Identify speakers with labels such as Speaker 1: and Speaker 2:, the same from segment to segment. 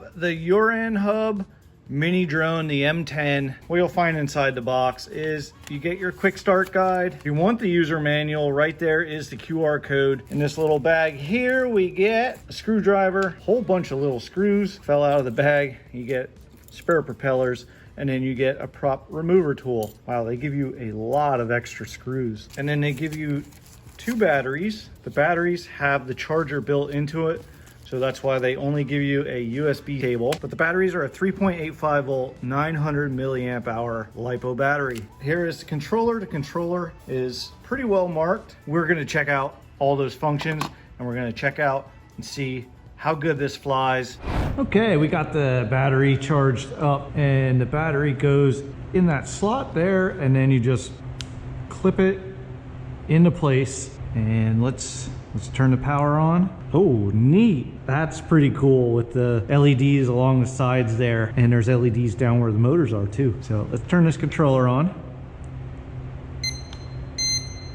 Speaker 1: have the URANHUB mini drone, the M10. What you'll find inside the box is you get your quick start guide. If you want the user manual, right there is the QR code. In this little bag here, we get a screwdriver, a whole bunch of little screws fell out of the bag. You get spare propellers, and then you get a prop remover tool. Wow, they give you a lot of extra screws. And then they give you 2 batteries. The batteries have the charger built into it, so that's why they only give you a USB cable. But the batteries are a 3.85 volt, 900 milliamp hour LiPo battery. Here is the controller. The controller is pretty well marked. We're gonna check out all those functions, and we're gonna check out and see how good this flies.
Speaker 2: Okay, we got the battery charged up, and the battery goes in that slot there, and then you just clip it into place. And let's turn the power on. Oh, neat. That's pretty cool with the LEDs along the sides there, and there's LEDs down where the motors are too. So let's turn this controller on.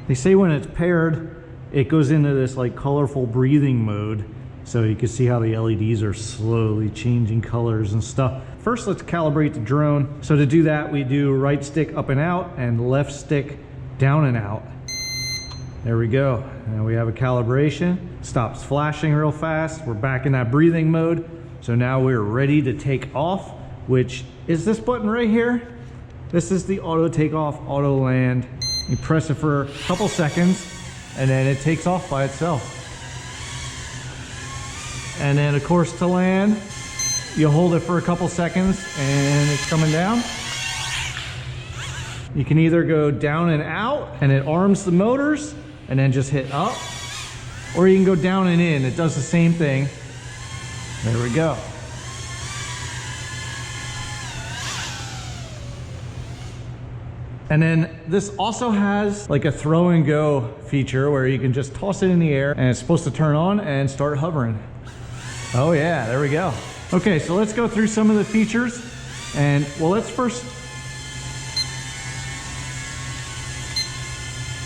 Speaker 2: They say when it's paired, it goes into this like colorful breathing mode. So you can see how the LEDs are slowly changing colors and stuff. First, let's calibrate the drone. So to do that, we do right stick up and out and left stick down and out. There we go. And we have a calibration. Stops flashing real fast. We're back in that breathing mode. So now we're ready to take off, which is this button right here. This is the auto takeoff, auto land. You press it for a couple seconds, and then it takes off by itself. And then of course to land, you hold it for a couple seconds and it's coming down. You can either go down and out and it arms the motors and then just hit up, or you can go down and in. It does the same thing. There we go. And then this also has like a throw and go feature where you can just toss it in the air and it's supposed to turn on and start hovering. Oh yeah, there we go. Okay, so let's go through some of the features. And well, let's first,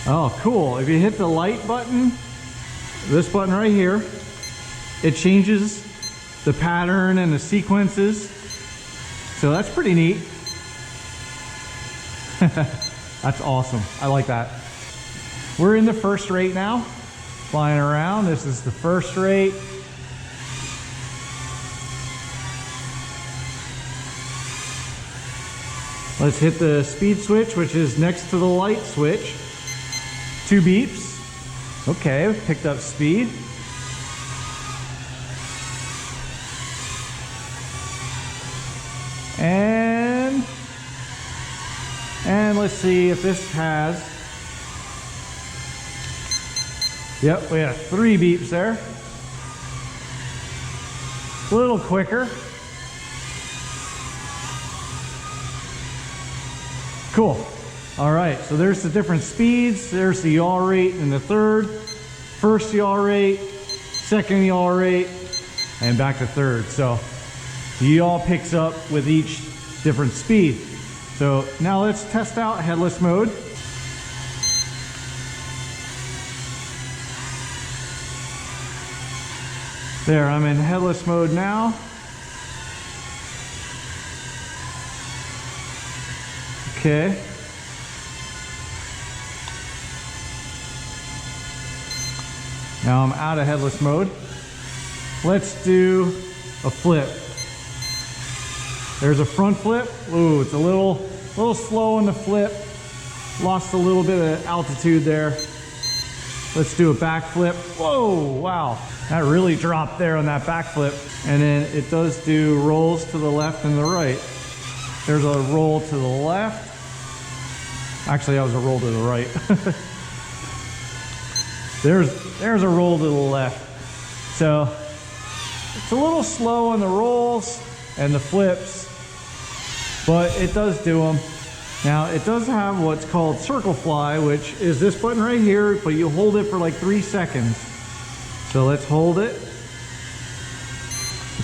Speaker 2: oh cool, if you hit the light button, this button right here, it changes the pattern and the sequences. So that's pretty neat. That's awesome, I like that. We're in the first rate now, flying around. This is the first rate. Let's hit the speed switch, which is next to the light switch. 2 beeps. Okay, picked up speed. And let's see if this has, yep, we have 3 beeps there. A little quicker. Cool. All right, so there's the different speeds. There's the yaw rate in the third, first yaw rate, second yaw rate, and back to third. So the yaw picks up with each different speed. So now let's test out headless mode. There, I'm in headless mode now. Okay. Now I'm out of headless mode. Let's do a flip. There's a front flip. Ooh, it's a little slow on the flip. Lost a little bit of altitude there. Let's do a back flip. Whoa, wow. That really dropped there on that back flip. And then it does do rolls to the left and the right. There's a roll to the left. Actually, that was a roll to the right. there's a roll to the left. So it's a little slow on the rolls and the flips, but it does do them. Now it does have what's called circle fly, which is this button right here, but you hold it for like 3 seconds. So let's hold it.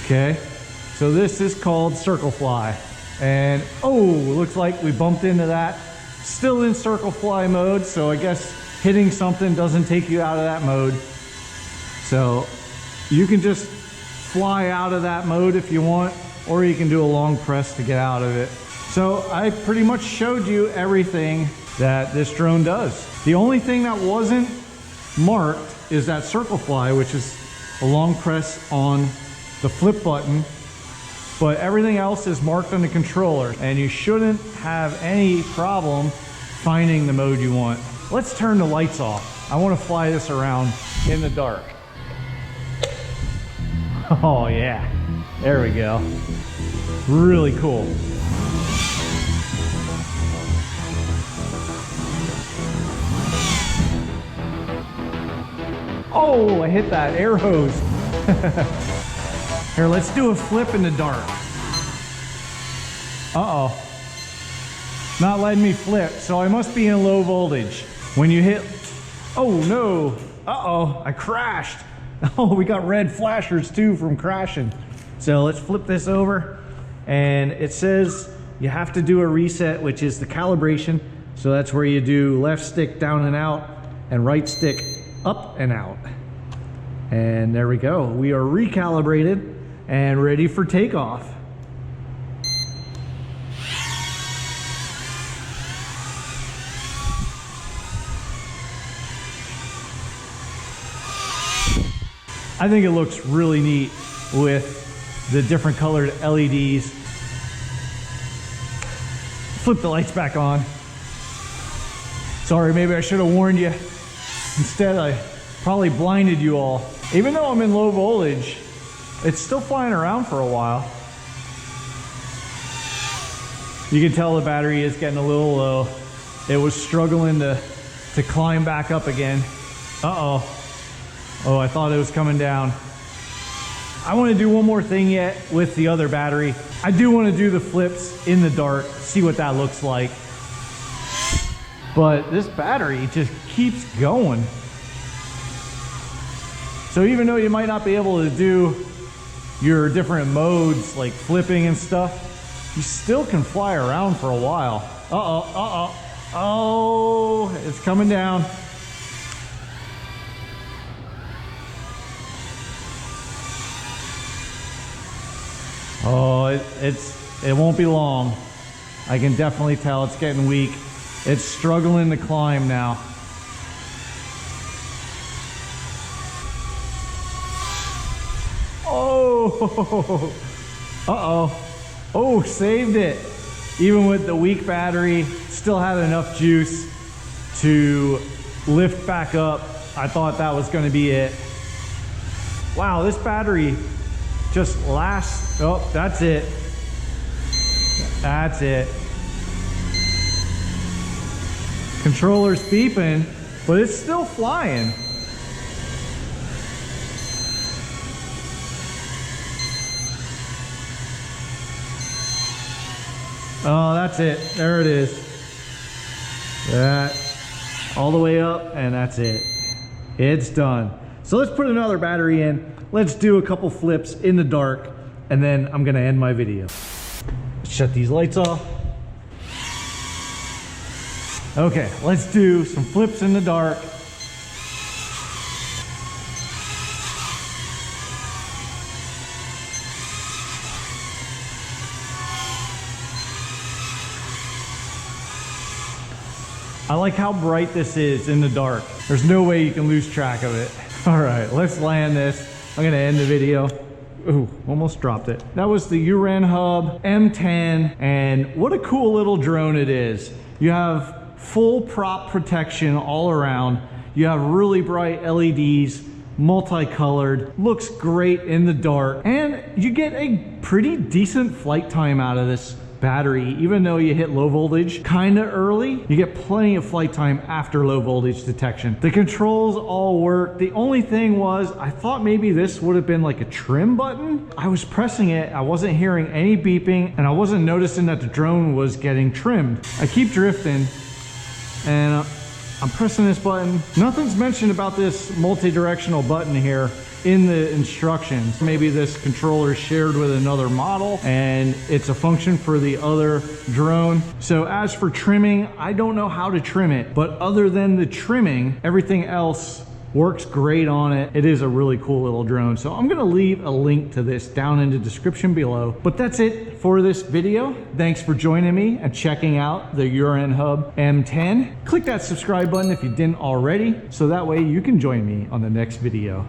Speaker 2: Okay, so this is called circle fly. And oh, looks like we bumped into that. Still in circle fly mode, so I guess hitting something doesn't take you out of that mode. So you can just fly out of that mode if you want, or you can do a long press to get out of it. So I pretty much showed you everything that this drone does. The only thing that wasn't marked is that circle fly, which is a long press on the flip button, but everything else is marked on the controller, and you shouldn't have any problem finding the mode you want. Let's turn the lights off. I want to fly this around in the dark. Oh yeah, there we go. Really cool. Oh, I hit that air hose. Here, let's do a flip in the dark. Uh-oh. Not letting me flip, so I must be in low voltage. When you hit, oh no, uh-oh, I crashed. Oh, we got red flashers too from crashing. So let's flip this over, and it says you have to do a reset, which is the calibration. So that's where you do left stick down and out, and right stick up and out. And there we go. We are recalibrated and ready for takeoff. I think it looks really neat with the different colored LEDs. Flip the lights back on. Sorry, maybe I should have warned you. Instead, I probably blinded you all. Even though I'm in low voltage, it's still flying around for a while. You can tell the battery is getting a little low. It was struggling to climb back up again. Uh-oh. Oh, I thought it was coming down. I want to do one more thing yet with the other battery. I do want to do the flips in the dark, see what that looks like. But this battery just keeps going. So even though you might not be able to do your different modes like flipping and stuff, you still can fly around for a while. Uh-oh, uh-oh. Oh, it's coming down. Oh, it won't be long. I can definitely tell it's getting weak. It's struggling to climb now. Oh, uh-oh. Oh, saved it. Even with the weak battery, still had enough juice to lift back up. I thought that was gonna be it. Wow, this battery just lasts. Oh, that's it. That's it. Controller's beeping, but it's still flying. Oh, that's it. There it is. That all the way up, and that's it. It's done. So let's put another battery in. Let's do a couple flips in the dark, and then I'm gonna end my video. Shut these lights off. Okay, let's do some flips in the dark. I like how bright this is in the dark. There's no way you can lose track of it. All right, let's land this. I'm gonna end the video. Ooh, almost dropped it. That was the URANHUB M10, and what a cool little drone it is. You have full prop protection all around. You have really bright LEDs, multicolored, looks great in the dark, and you get a pretty decent flight time out of this battery. Even though you hit low voltage kind of early, you get plenty of flight time after low voltage detection. The controls all work. The only thing was, I thought maybe this would have been like a trim button. I was pressing it, I wasn't hearing any beeping, and I wasn't noticing that the drone was getting trimmed. I keep drifting, and I'm pressing this button. Nothing's mentioned about this multi-directional button here in the instructions. Maybe this controller is shared with another model and it's a function for the other drone. So as for trimming, I don't know how to trim it, but other than the trimming, everything else Works great on it. It is a really cool little drone. So I'm gonna leave a link to this down in the description below. But that's it for this video. Thanks for joining me and checking out the URANHUB M10. Click that subscribe button if you didn't already, so that way you can join me on the next video.